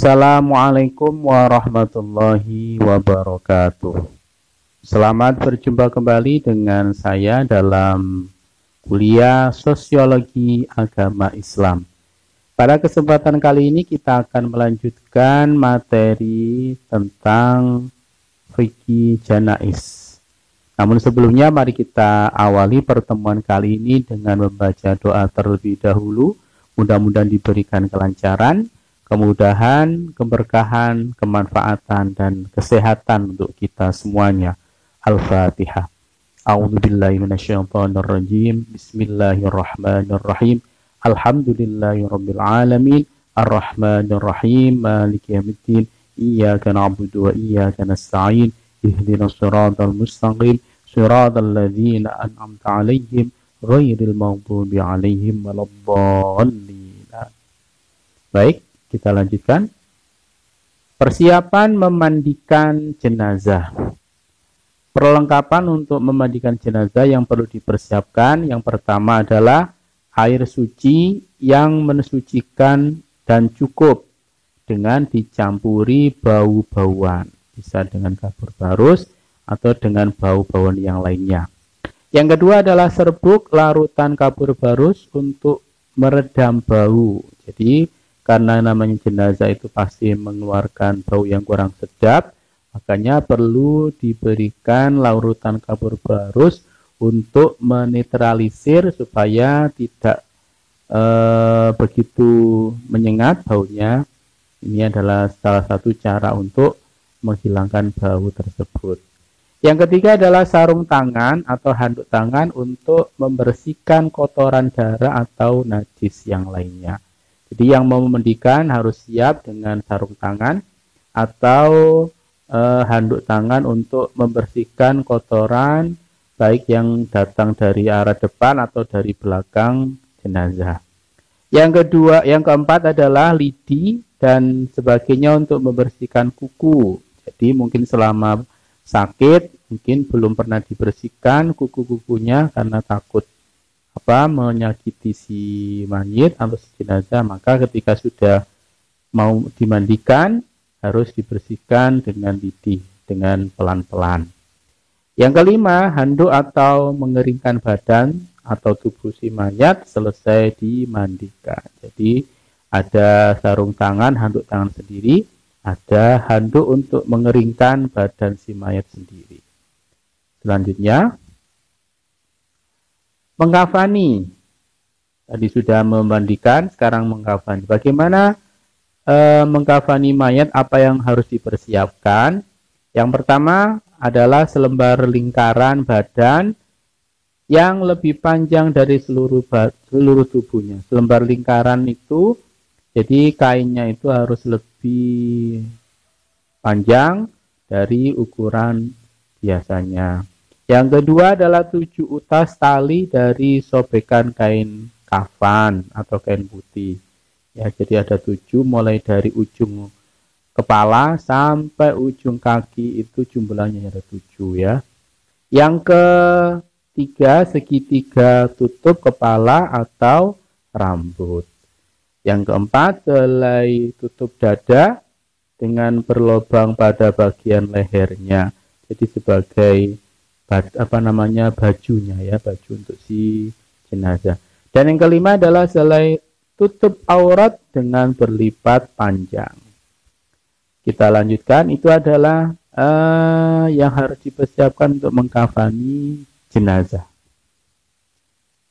Assalamualaikum warahmatullahi wabarakatuh. Selamat berjumpa kembali dengan saya dalam kuliah Sosiologi Agama Islam. Pada kesempatan kali ini kita akan melanjutkan materi tentang fikih janais. Namun sebelumnya mari kita awali pertemuan kali ini dengan membaca doa terlebih dahulu. Mudah-mudahan diberikan kelancaran, kemudahan, keberkahan, kemanfaatan, dan kesehatan untuk kita semuanya. Al-Fatihah. A'udzubillahi minasyaitonirrajim. Bismillahirrahmanirrahim. Alhamdulillahirabbil alamin. Arrahmanirrahim. Maliki yaumiddin. Iyyaka na'budu wa iyyaka nasta'in. Ihdinas siratal mustaqim. Siratal ladzina an'amta 'alaihim ghairil maghdubi 'alaihim waladdallin. Baik, kita lanjutkan. Persiapan memandikan jenazah. Perlengkapan untuk memandikan jenazah yang perlu dipersiapkan. Yang pertama adalah air suci yang mensucikan dan cukup dengan dicampuri bau-bauan. Bisa dengan kapur barus atau dengan bau-bauan yang lainnya. Yang kedua adalah serbuk larutan kapur barus untuk meredam bau. Jadi karena namanya jenazah itu pasti mengeluarkan bau yang kurang sedap, makanya perlu diberikan larutan kapur barus untuk menetralisir supaya tidak begitu menyengat baunya. Ini adalah salah satu cara untuk menghilangkan bau tersebut. Yang ketiga adalah sarung tangan atau handuk tangan untuk membersihkan kotoran darah atau najis yang lainnya. Jadi yang mau memandikan harus siap dengan sarung tangan atau handuk tangan untuk membersihkan kotoran baik yang datang dari arah depan atau dari belakang jenazah. Yang keempat adalah lidi dan sebagainya untuk membersihkan kuku. Jadi mungkin selama sakit mungkin belum pernah dibersihkan kuku-kukunya karena takut menyakiti si mayit atau si jenazah, maka ketika sudah mau dimandikan harus dibersihkan dengan lidi, dengan pelan-pelan. Yang kelima, handuk atau mengeringkan badan atau tubuh si mayat selesai dimandikan. Jadi ada sarung tangan, handuk tangan sendiri, ada handuk untuk mengeringkan badan si mayat sendiri. Selanjutnya, mengkafani. Tadi sudah memandikan, sekarang mengkafani. Bagaimana mengkafani mayat? Apa yang harus dipersiapkan? Yang pertama adalah selembar lingkaran badan yang lebih panjang dari seluruh tubuhnya. Selembar lingkaran itu, jadi kainnya itu harus lebih panjang dari ukuran biasanya. Yang kedua adalah 7 utas tali dari sobekan kain kafan atau kain putih. Ya, jadi ada 7 mulai dari ujung kepala sampai ujung kaki itu jumlahnya ada 7 ya. Yang ketiga segitiga tutup kepala atau rambut. Yang keempat selai tutup dada dengan berlobang pada bagian lehernya. Jadi sebagai bajunya ya, baju untuk si jenazah. Dan yang kelima adalah selai tutup aurat dengan berlipat panjang. Kita lanjutkan, itu adalah yang harus dipersiapkan untuk mengkafani jenazah.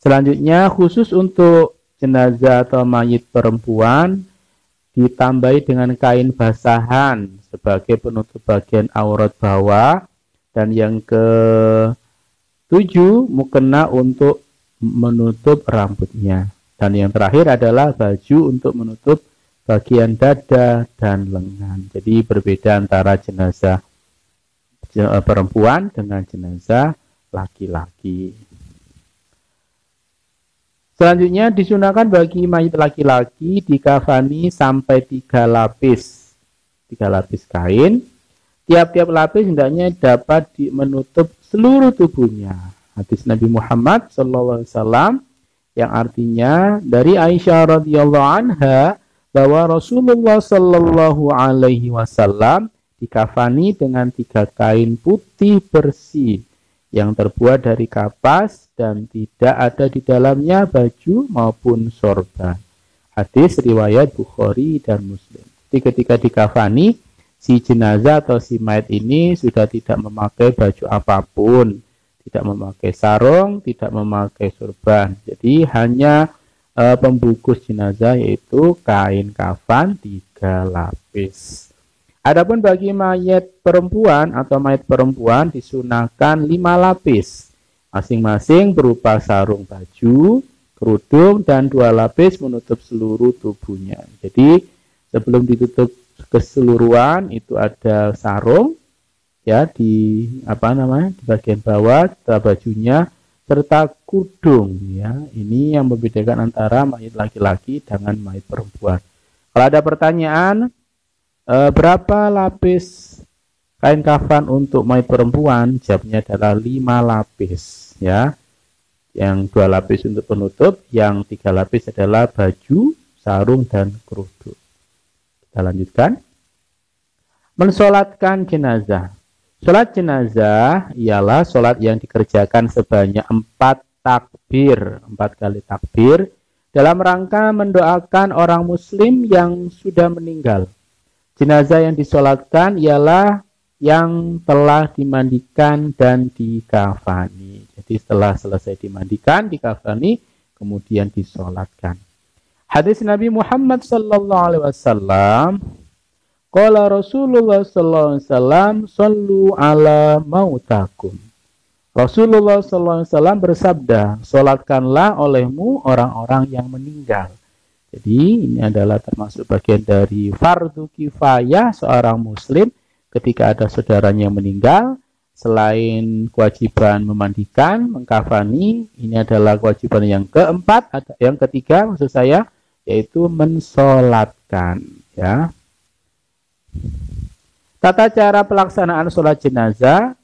Selanjutnya khusus untuk jenazah atau mayit perempuan ditambahi dengan kain basahan sebagai penutup bagian aurat bawah. Dan yang ke-7 mukena untuk menutup rambutnya. Dan yang terakhir adalah baju untuk menutup bagian dada dan lengan. Jadi berbeda antara jenazah perempuan dengan jenazah laki-laki. Selanjutnya disunahkan bagi mayit laki-laki dikafani sampai 3 lapis. 3 lapis kain. Tiap-tiap lapis hendaknya dapat menutup seluruh tubuhnya. Hadis Nabi Muhammad SAW yang artinya dari Aisyah radhiyallahu anha bahwa Rasulullah Shallallahu Alaihi Wasallam dikafani dengan 3 kain putih bersih yang terbuat dari kapas dan tidak ada di dalamnya baju maupun sorban. Hadis riwayat Bukhari dan Muslim. Jadi ketika dikafani, si jenazah atau si mayat ini sudah tidak memakai baju apapun, tidak memakai sarung, tidak memakai sorban. Jadi hanya pembungkus jenazah yaitu kain kafan 3 lapis. Adapun bagi mayat perempuan atau mayat perempuan disunahkan 5 lapis, masing-masing berupa sarung baju, kerudung, dan 2 lapis menutup seluruh tubuhnya. Jadi sebelum ditutup keseluruhan itu ada sarung ya di di bagian bawah bajunya serta kudung ya. Ini yang membedakan antara mayat laki-laki dengan mayat perempuan. Kalau ada pertanyaan berapa lapis kain kafan untuk mayat perempuan? Jawabnya adalah 5 lapis ya. Yang 2 lapis untuk penutup, yang 3 lapis adalah baju, sarung, dan kerudung. Kita lanjutkan. Mensolatkan jenazah. Solat jenazah ialah solat yang dikerjakan sebanyak 4 takbir, 4 kali takbir, dalam rangka mendoakan orang muslim yang sudah meninggal. Jenazah yang disolatkan ialah yang telah dimandikan dan dikafani. Jadi setelah selesai dimandikan, dikafani, kemudian disolatkan. Hadis Nabi Muhammad sallallahu alaihi wasallam, qala Rasulullah sallallahu alaihi wasallam, sallu ala mautakum. Rasulullah sallallahu alaihi wasallam bersabda, solatkanlah olehmu orang-orang yang meninggal. Jadi ini adalah termasuk bagian dari fardu kifayah seorang muslim ketika ada saudaranya yang meninggal. Selain kewajiban memandikan, mengkafani, ini adalah kewajiban yang keempat, yang ketiga maksud saya, yaitu mensolatkan ya. Tata cara pelaksanaan sholat jenazah.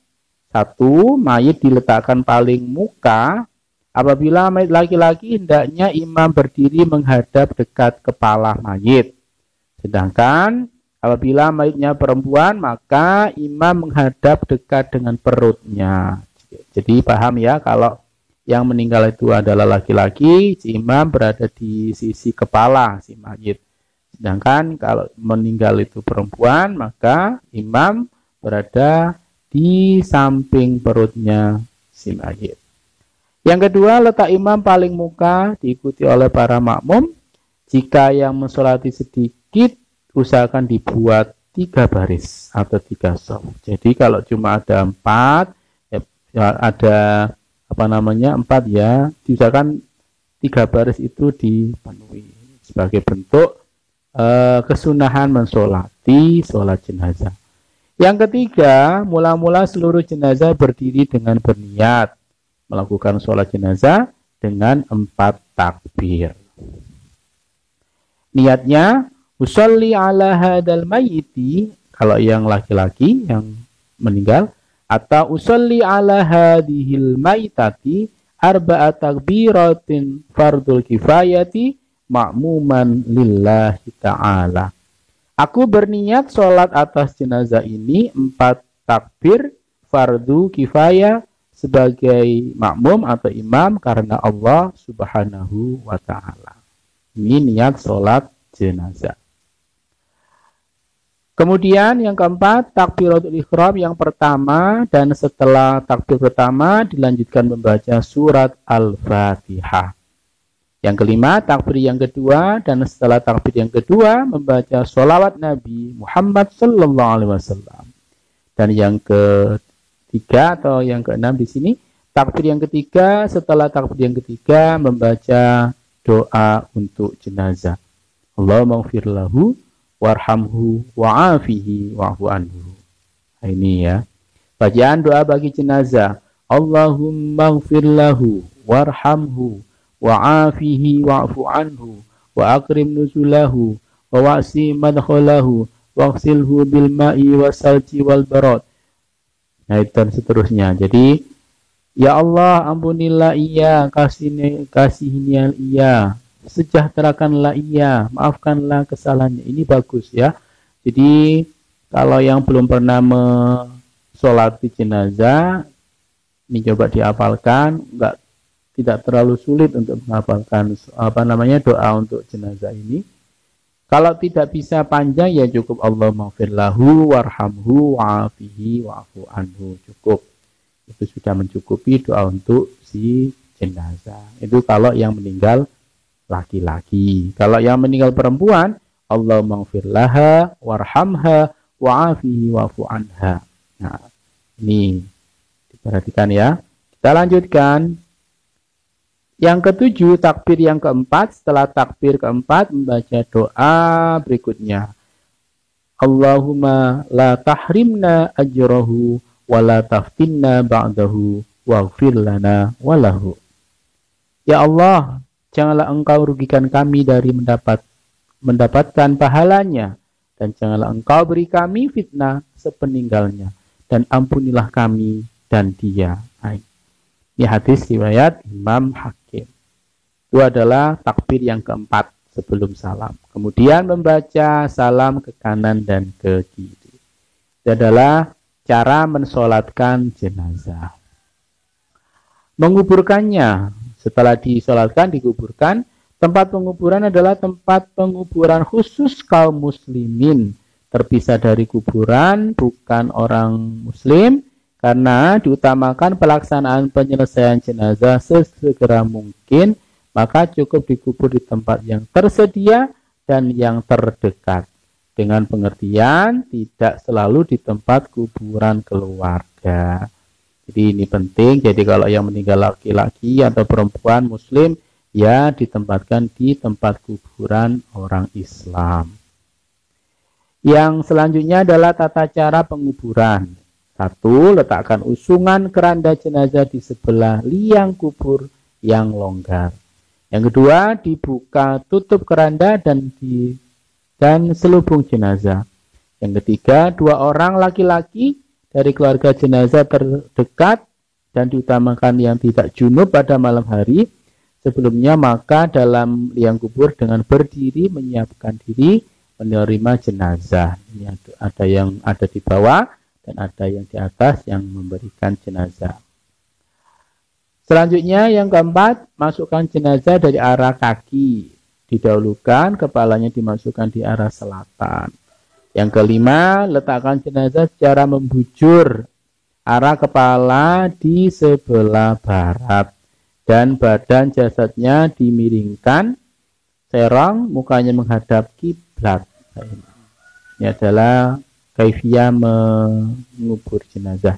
1. Mayit diletakkan paling muka. Apabila mayit laki-laki, hendaknya imam berdiri menghadap dekat kepala mayit. Sedangkan apabila mayitnya perempuan, maka imam menghadap dekat dengan perutnya. Jadi paham ya, kalau yang meninggal itu adalah laki-laki, si imam berada di sisi kepala si mayit. Sedangkan kalau meninggal itu perempuan, maka imam berada di samping perutnya si mayit. Yang kedua, letak imam paling muka diikuti oleh para makmum. Jika yang mensolati sedikit, usahakan dibuat 3 baris atau 3 shaf. Jadi kalau cuma ada 4, ya ada 4 ya, diusahakan 3 baris itu dipenuhi sebagai bentuk kesunahan mensolati sholat jenazah. Yang ketiga, mula-mula seluruh jenazah berdiri dengan berniat melakukan sholat jenazah dengan 4 takbir. Niatnya, usolli ala hadal mayyiti, kalau yang laki-laki yang meninggal, atau usolli ala hadihil mayyitati arba'at takbiratin fardul kifayati ma'muman lillahi ta'ala. Aku berniat sholat atas jenazah ini 4 takbir fardu kifayah sebagai makmum atau imam karena Allah subhanahu wa ta'ala. Ini niat sholat jenazah. Kemudian yang keempat, takbiratul ihram yang pertama, dan setelah takbir pertama dilanjutkan membaca surat Al-Fatihah. Yang kelima, takbir yang kedua, dan setelah takbir yang kedua membaca sholawat Nabi Muhammad sallallahu alaihi wasallam. Dan yang ketiga atau yang keenam di sini, takbir yang ketiga, setelah takbir yang ketiga membaca doa untuk jenazah. Allahumma ighfir lahu warhamhu wa'afihi wa'fu anhu. Nah, ini ya. Bacaan doa bagi jenazah. Allahumma ighfir lahu warhamhu wa'afihi wa'fu anhu wa akrim nuzulahu wa wa'si madkhalahu waqsilhu bil ma'i wasalji wal barad. Nah, dan seterusnya. Jadi ya Allah, ampunilah ia, kasihnya ia, sejahterakanlah ia, maafkanlah kesalahannya. Ini bagus ya. Jadi kalau yang belum pernah mensolati jenazah, ini coba dihafalkan, tidak terlalu sulit untuk menghafalkan doa untuk jenazah ini. Kalau tidak bisa panjang ya cukup Allahumma ighfir lahu warhamhu wa'afihi wa'fu anhu, cukup. Itu sudah mencukupi doa untuk si jenazah. Itu kalau yang meninggal laki-laki. Kalau yang meninggal perempuan, Allahumma ighfir laha warhamha wa'afihi wa'fu anha. Nah, ini diperhatikan ya. Kita lanjutkan. Yang ketujuh, takbir yang keempat. Setelah takbir keempat, membaca doa berikutnya. Allahumma la tahrimna ajrahu wa la taftinna ba'dahu waghfir lana walahu. Ya Allah, janganlah engkau rugikan kami dari mendapatkan pahalanya, dan janganlah engkau beri kami fitnah sepeninggalnya, dan ampunilah kami dan dia. Ini hadis riwayat Imam Hakim. Itu adalah takbir yang keempat sebelum salam. Kemudian membaca salam ke kanan dan ke kiri. Itu adalah cara mensolatkan jenazah. Menguburkannya, setelah disolatkan, dikuburkan. Tempat penguburan adalah tempat penguburan khusus kaum muslimin. Terpisah dari kuburan, bukan orang muslim. Karena diutamakan pelaksanaan penyelesaian jenazah sesegera mungkin, maka cukup dikubur di tempat yang tersedia dan yang terdekat. Dengan pengertian tidak selalu di tempat kuburan keluarga. Jadi ini penting, jadi kalau yang meninggal laki-laki atau perempuan muslim, ya ditempatkan di tempat kuburan orang Islam. Yang selanjutnya adalah tata cara penguburan. 1. Letakkan usungan keranda jenazah di sebelah liang kubur yang longgar. Yang kedua, dibuka tutup keranda dan selubung jenazah. Yang ketiga, 2 orang laki-laki dari keluarga jenazah terdekat dan diutamakan yang tidak junub pada malam hari sebelumnya, maka dalam liang kubur dengan berdiri menyiapkan diri menerima jenazah. Ini ada yang ada di bawah dan ada yang di atas yang memberikan jenazah. Selanjutnya yang keempat, masukkan jenazah dari arah kaki. Didahulukan, kepalanya dimasukkan di arah selatan. Yang kelima, letakkan jenazah secara membujur. Arah kepala di sebelah barat. Dan badan jasadnya dimiringkan, serong, mukanya menghadap kiblat. Ini adalah kaifiyah mengubur jenazah.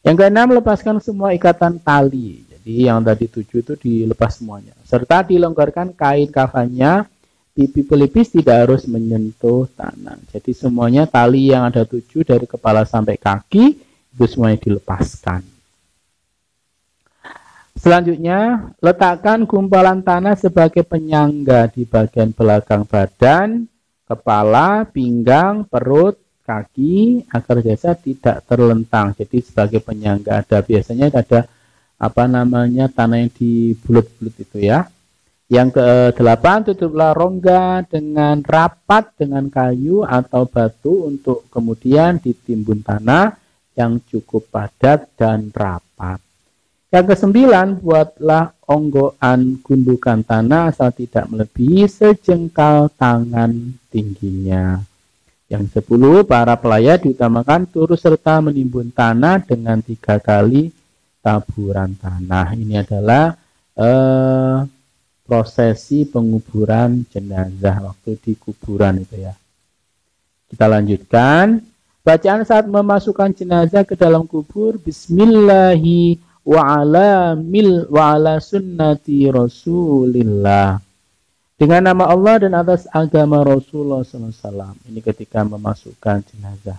Yang keenam, lepaskan semua ikatan tali. Jadi yang tadi 7 itu dilepas semuanya. Serta dilonggarkan kain kafannya, pipi pelipis tidak harus menyentuh tanah. Jadi semuanya tali yang ada 7 dari kepala sampai kaki, itu semuanya dilepaskan. Selanjutnya, letakkan gumpalan tanah sebagai penyangga di bagian belakang badan, kepala, pinggang, perut, kaki, agar jasad tidak terlentang. Jadi sebagai penyangga biasanya ada tanah yang dibulut-bulut itu ya. Yang ke-8, tutuplah rongga dengan rapat dengan kayu atau batu untuk kemudian ditimbun tanah yang cukup padat dan rapat. Yang ke-9, buatlah onggoan gundukan tanah asal tidak melebihi sejengkal tangan tingginya. Yang 10, para pelayat diutamakan turut serta menimbun tanah dengan 3 kali taburan tanah. Ini adalah prosesi penguburan jenazah waktu di kuburan itu ya. Kita lanjutkan. Bacaan saat memasukkan jenazah ke dalam kubur, Bismillahi wa ala sunnati Rasulillah. Dengan nama Allah dan atas agama Rasulullah SAW. Ini ketika memasukkan jenazah.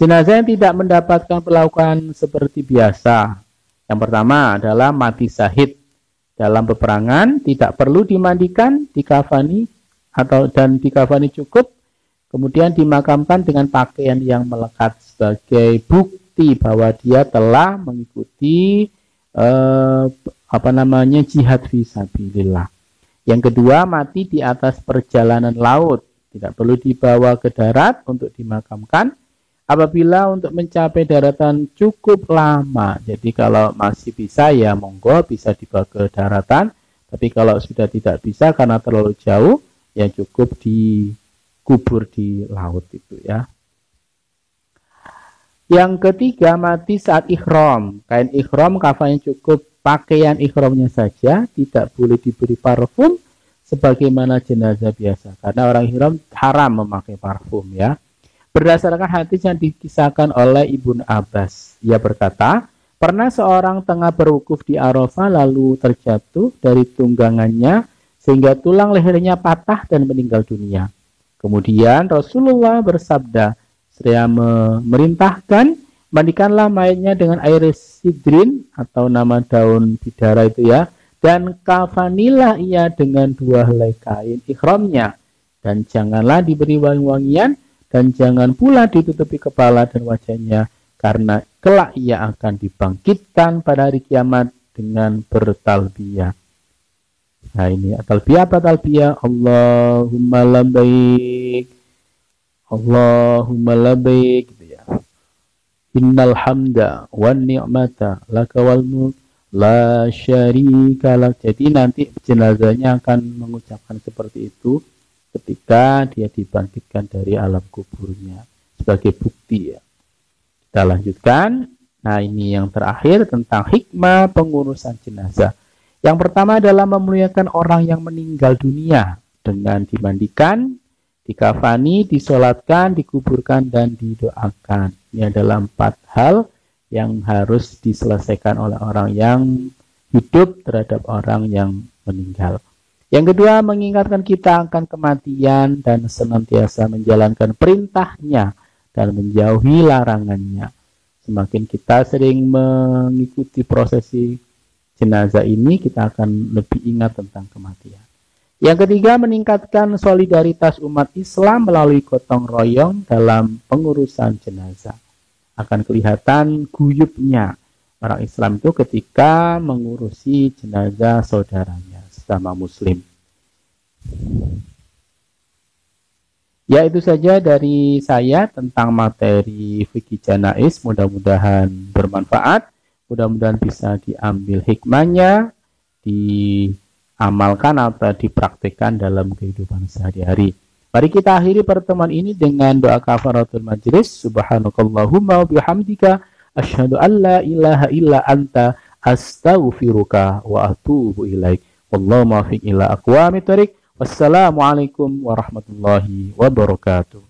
Jenazah yang tidak mendapatkan perlakuan seperti biasa. Yang pertama adalah mati syahid. Dalam peperangan tidak perlu dimandikan, dikafani dan dikafani cukup. Kemudian dimakamkan dengan pakaian yang melekat sebagai bukti bahwa dia telah mengikuti jihad fisabilillah. Yang kedua, mati di atas perjalanan laut, tidak perlu dibawa ke darat untuk dimakamkan. Apabila untuk mencapai daratan cukup lama, jadi kalau masih bisa ya monggo bisa dibawa ke daratan. Tapi kalau sudah tidak bisa karena terlalu jauh, ya cukup dikubur di laut itu ya. Yang ketiga, mati saat ihram. Kain ihram kafannya cukup pakaian ihramnya saja, tidak boleh diberi parfum sebagaimana jenazah biasa. Karena orang ihram haram memakai parfum ya. Berdasarkan hadis yang dikisahkan oleh Ibnu Abbas, ia berkata, pernah seorang tengah berwukuf di Arafah lalu terjatuh dari tunggangannya sehingga tulang lehernya patah dan meninggal dunia. Kemudian Rasulullah bersabda, saya memerintahkan, mandikanlah mayatnya dengan air sidrin atau nama daun bidara itu ya, dan kafanilah ia dengan 2 helai kain ihramnya, dan janganlah diberi wangi-wangian, dan jangan pula ditutupi kepala dan wajahnya, karena kelak ia akan dibangkitkan pada hari kiamat dengan bertalbiyah. Nah ini talbiyah apa talbiyah? Allahumma labbaik, Allahumma labbaik gitu ya. Innal hamda wan ni'mata laka wal mulk la syarika lak. Jadi nanti jenazahnya akan mengucapkan seperti itu ketika dia dibangkitkan dari alam kuburnya sebagai bukti ya. Kita lanjutkan. Nah ini yang terakhir tentang hikmah pengurusan jenazah. Yang pertama adalah memuliakan orang yang meninggal dunia dengan dimandikan, dikafani, disolatkan, dikuburkan, dan didoakan. Ini adalah 4 hal yang harus diselesaikan oleh orang yang hidup terhadap orang yang meninggal. Yang kedua, mengingatkan kita akan kematian dan senantiasa menjalankan perintahnya dan menjauhi larangannya. Semakin kita sering mengikuti prosesi jenazah ini, kita akan lebih ingat tentang kematian. Yang ketiga, meningkatkan solidaritas umat Islam melalui gotong royong dalam pengurusan jenazah. Akan kelihatan guyupnya orang Islam itu ketika mengurusi jenazah saudaranya sesama muslim. Ya, itu saja dari saya tentang materi fikih janaiz. Mudah-mudahan bermanfaat, mudah-mudahan bisa diambil hikmahnya, diamalkan atau dipraktikkan dalam kehidupan sehari-hari. Mari kita akhiri pertemuan ini dengan doa kafaratul majlis. Subhanakallahumma wa bihamdika asyhadu an la ilaha illa anta astaghfiruka wa atubu ilaik. Wallahu muwaffiq ila aqwamit thoriq. Wassalamualaikum warahmatullahi wabarakatuh.